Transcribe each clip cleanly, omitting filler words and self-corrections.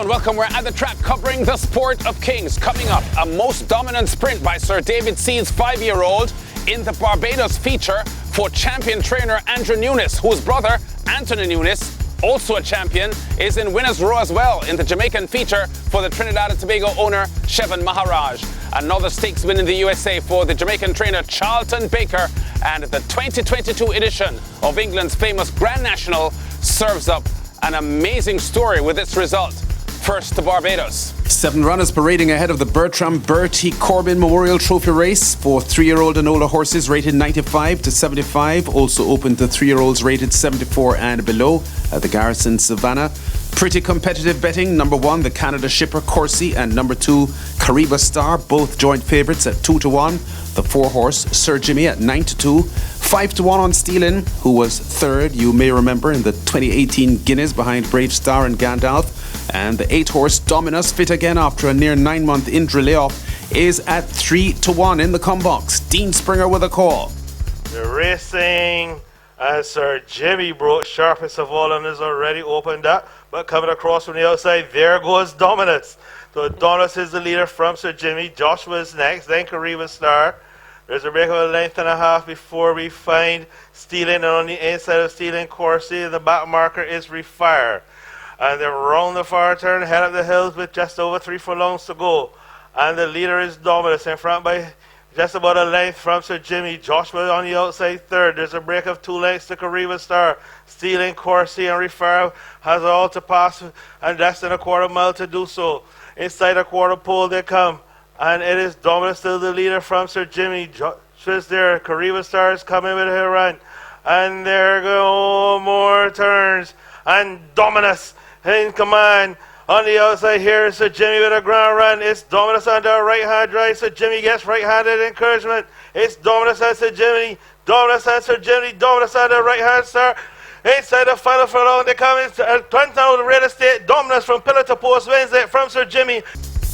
world, welcome. We're at the track covering the sport of kings. Coming up, a most dominant sprint by Sir David Seals' 5-year-old in the Barbados feature for champion trainer Andrew Nunes, whose brother, Anthony Nunes, also a champion, is in winner's row as well in the Jamaican feature for the Trinidad and Tobago owner, Shevan Maharaj. Another stakes win in the USA for the Jamaican trainer Charlton Baker, and the 2022 edition of England's famous Grand National serves up an amazing story with its result. First to Barbados. 7 runners parading ahead of the Bertie Corbin Memorial Trophy race for 3-year-old and older horses rated 95 to 75. Also open to 3-year-olds rated 74 and below at the Garrison Savannah. Pretty competitive betting. Number 1, the Canada Shipper Corsi, and number 2, Kariba Star, both joint favourites at 2-1. The 4-horse Sir Jimmy at 9-2. 5-1 on Steelin, who was third, you may remember, in the 2018 Guinness behind Brave Star and Gandalf. And the 8-horse Dominus, fit again after a near 9-month injury layoff, is at 3-1 in the come box. Dean Springer with a call. The racing as Sir Jimmy broke sharpest of all and has already opened up, but coming across from the outside, there goes Dominus. So Dominus is the leader from Sir Jimmy. Joshua is next, then Kariba Star. There's a break of a length and a half before we find Steeling, and on the inside of Steeling, Corsi, the back marker is Refire. And they're round the far turn, head up the hills with just over 3 furlongs to go. And the leader is Dominus, in front by just about a length from Sir Jimmy. Joshua on the outside third. There's a break of 2 lengths to Kariba Star. Steeling, Corsi, and Refire has all to pass, and less than a quarter mile to do so. Inside a quarter pole they come. And it is Dominus still the leader from Sir Jimmy. Joshua's there. Kariba Star is coming with her run. And there go more turns. And Dominus in command. On the outside here is Sir Jimmy with a grand run. It's Dominus on the right-hand drive. Sir Jimmy gets right-handed encouragement. It's Dominus and Sir Jimmy. Dominus and Sir Jimmy. Dominus on the right-hand start. Inside the final furlong, they come in. 20 out of real estate. Dominus from pillar to post wins it from Sir Jimmy.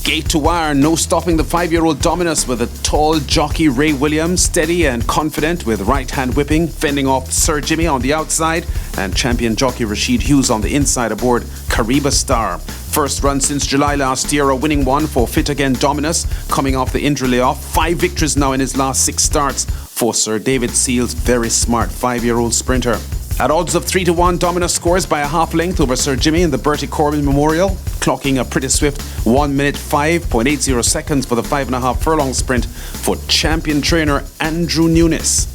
Gate to wire, no stopping the 5-year-old Dominus with a tall jockey Ray Williams, steady and confident with right-hand whipping, fending off Sir Jimmy on the outside, and champion jockey Rashid Hughes on the inside aboard Kariba Star. First run since July last year, a winning one for Fit Again Dominus, coming off the injury layoff. 5 victories now in his last 6 starts for Sir David Seals' very smart 5-year-old sprinter. At odds of 3-1, Dominus scores by a half length over Sir Jimmy in the Bertie Corbin Memorial, clocking a pretty swift 1 minute 5.80 seconds for the 5.5 furlong sprint for champion trainer Andrew Nunes.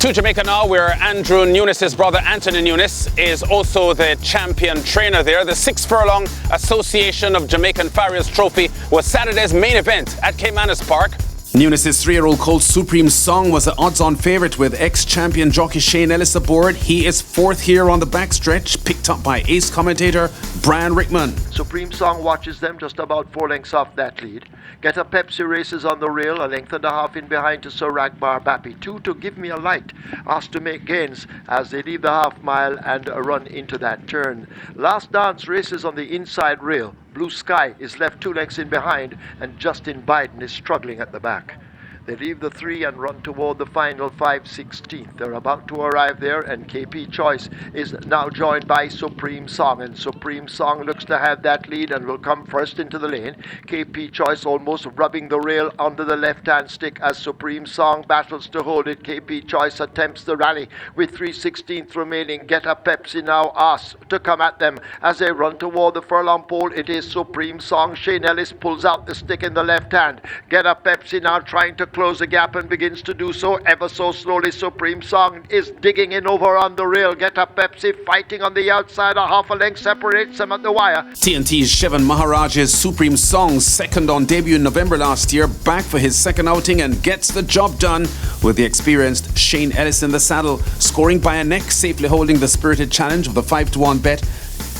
To Jamaica now, where Andrew Nunes' brother Anthony Nunes is also the champion trainer there. The 6 furlong Association of Jamaican Farriers Trophy was Saturday's main event at Caymanas Park. Nunes' 3-year-old colt Supreme Song was the odds-on favourite with ex-champion jockey Shane Ellis aboard. He is 4th here on the backstretch, picked up by ace commentator Brian Rickman. Supreme Song watches them just about 4 lengths off that lead. Get a Pepsi races on the rail, a length and a half in behind to Sir Ragbar Bappy. 2 to Give Me a Light, asked to make gains as they leave the half mile and run into that turn. Last Dance races on the inside rail. Blue Sky is left 2 lengths in behind, and Justin Biden is struggling at the back. They leave the 3 and run toward the final 5/16. They're about to arrive there, and KP Choice is now joined by Supreme Song. And Supreme Song looks to have that lead and will come first into the lane. KP Choice almost rubbing the rail under the left-hand stick as Supreme Song battles to hold it. KP Choice attempts the rally with 3/16 remaining. Get a Pepsi now asks to come at them as they run toward the furlong pole. It is Supreme Song. Shane Ellis pulls out the stick in the left hand. Get a Pepsi now trying to close the gap and begins to do so ever so slowly. Supreme Song is digging in over on the rail. Get a Pepsi fighting on the outside. A half a length separates them at the wire. TNT's Shevan Maharaj's Supreme Song, second on debut in November last year, back for his second outing and gets the job done with the experienced Shane Ellis in the saddle, scoring by a neck, safely holding the spirited challenge of the 5-1 bet.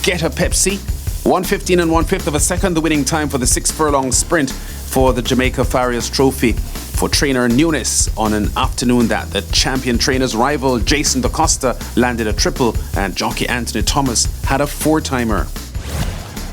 Get a Pepsi. 1:15 and 1/5 of a second, the winning time for the 6 furlong sprint for the Jamaica Farriers Trophy for trainer Nunes on an afternoon that the champion trainer's rival Jason DaCosta landed a triple and jockey Anthony Thomas had a 4-timer.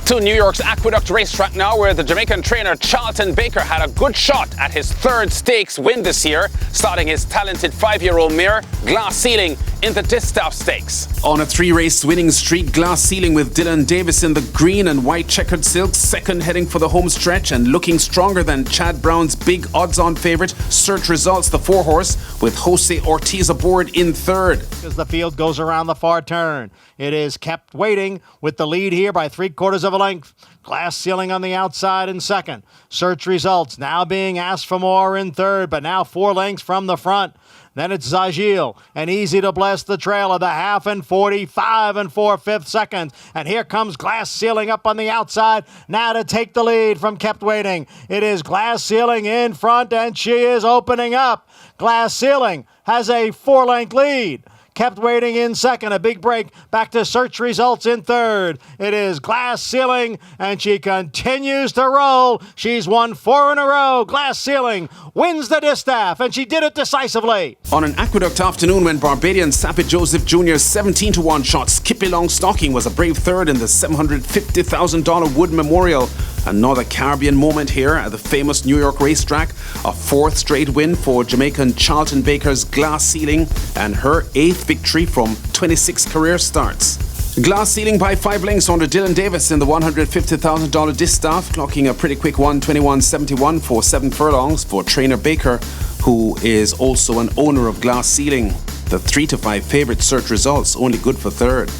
To New York's Aqueduct racetrack now, where the Jamaican trainer Charlton Baker had a good shot at his 3rd stakes win this year, starting his talented 5-year-old mare Glass Ceiling in the Distaff Stakes. On a 3-race winning streak, glass ceiling with Dylan Davis in the green and white checkered silk, second heading for the home stretch and looking stronger than Chad Brown's big odds-on favourite. Search Results, the 4-horse, with Jose Ortiz aboard in third. As the field goes around the far turn, it is kept waiting with the lead here by 3/4 of a length. Glass Ceiling on the outside in second. Search Results now being asked for more in third, but now 4 lengths from the front. Then it's Zagil and Easy to Bless the trail of the half and 45 and 4/5 seconds. And here comes Glass Ceiling up on the outside now to take the lead from Kept Waiting. It is Glass Ceiling in front and she is opening up. Glass Ceiling has a 4-length lead. Kept Waiting in second, a big break back to Search Results in third. It is Glass Ceiling, and she continues to roll. She's won 4 in a row. Glass Ceiling wins the Distaff, and she did it decisively. On an Aqueduct afternoon when Barbadian Sapit Joseph Jr.'s 17-1 shot Skippy Longstocking was a brave third in the $750,000 Wood Memorial. Another Caribbean moment here at the famous New York racetrack. A 4th straight win for Jamaican Charlton Baker's Glass Ceiling and her 8th victory from 26 career starts. Glass Ceiling by 5 lengths under Dylan Davis in the $150,000 Distaff, clocking a pretty quick 1:21.71 for 7 furlongs for trainer Baker, who is also an owner of Glass Ceiling. The 3-5 favourite Search Results, only good for third.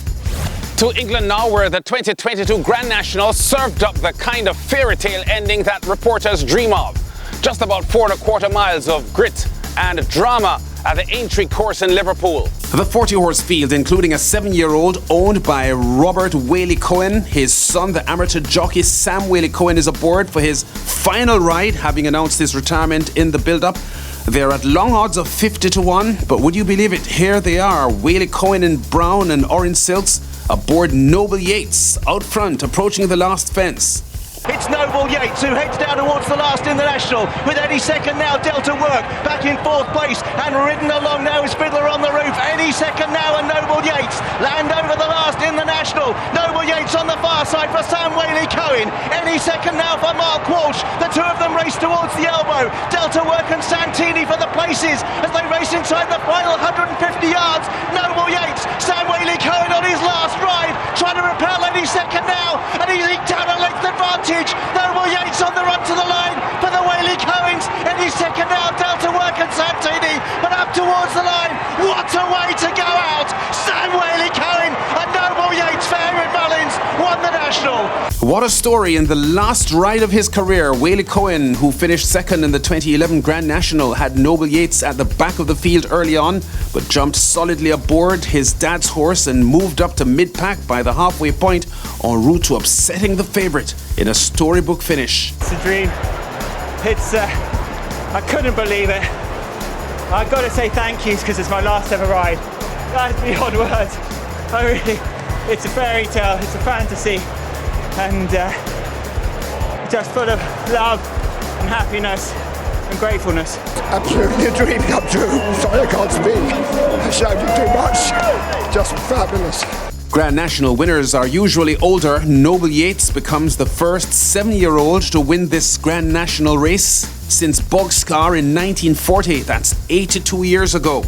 To England now, where the 2022 Grand National served up the kind of fairy tale ending that reporters dream of. Just about 4 1/4 miles of grit and drama at the Aintree course in Liverpool. The 40-horse field, including a 7-year-old owned by Robert Whaley Cohen. His son, the amateur jockey Sam Whaley Cohen, is aboard for his final ride, having announced his retirement in the build-up. They're at long odds of 50-1, but would you believe it? Here they are, Whaley Cohen in brown and orange silks, aboard Noble Yates, out front, approaching the last fence. It's Noble Yates who heads down towards the last in the National, with any second now Delta Work back in 4th place and ridden along now is Fiddler on the Roof. Any second now and Noble Yates land over the last in the National. Noble Yates on the far side for Sam Whaley Cohen. Any second now for Mark Walsh. The two of them race towards the elbow. Delta Work and Santini for the places as they race inside the final 150 yards. Noble Yates, Sam Whaley Cohen on his last ride, trying to repel any second now, and he's eked out a length advantage. Noble Yates on the run to the line for the Whaley Cohens. Any second now, Delta Work and Santini, but up towards the line. What a way to go out! Sam Whaley Cohen and Noble Yates for Henry Mullins won the National. What a story in the last ride of his career. Whaley Cohen, who finished second in the 2011 Grand National, had Noble Yates at the back of the field early on, but jumped solidly aboard his dad's horse and moved up to mid-pack by the halfway point, en route to upsetting the favourite in a storybook finish. It's a dream. I couldn't believe it. I've got to say thank yous because it's my last ever ride. That's beyond words. It's a fairy tale, it's a fantasy, and just full of love and happiness and gratefulness. Absolutely a dream come true. Sorry I can't speak. I shouted too much. Just fabulous. Grand National winners are usually older. Noble Yates becomes the first 7-year-old to win this Grand National race since Bogscar in 1940. That's 82 years ago.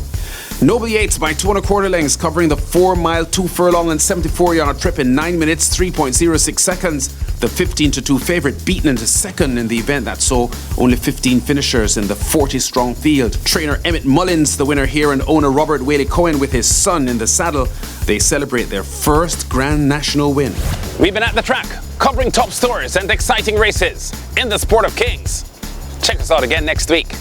Noble Yates by 2 1/4 lengths, covering the 4-mile, 2-furlong and 74-yard trip in 9 minutes, 3.06 seconds. The 15-2 favourite beaten into second in the event that saw only 15 finishers in the 40-strong field. Trainer Emmett Mullins, the winner here, and owner Robert Whaley Cohen with his son in the saddle. They celebrate their first Grand National win. We've been at the track, covering top stories and exciting races in the Sport of Kings. Check us out again next week.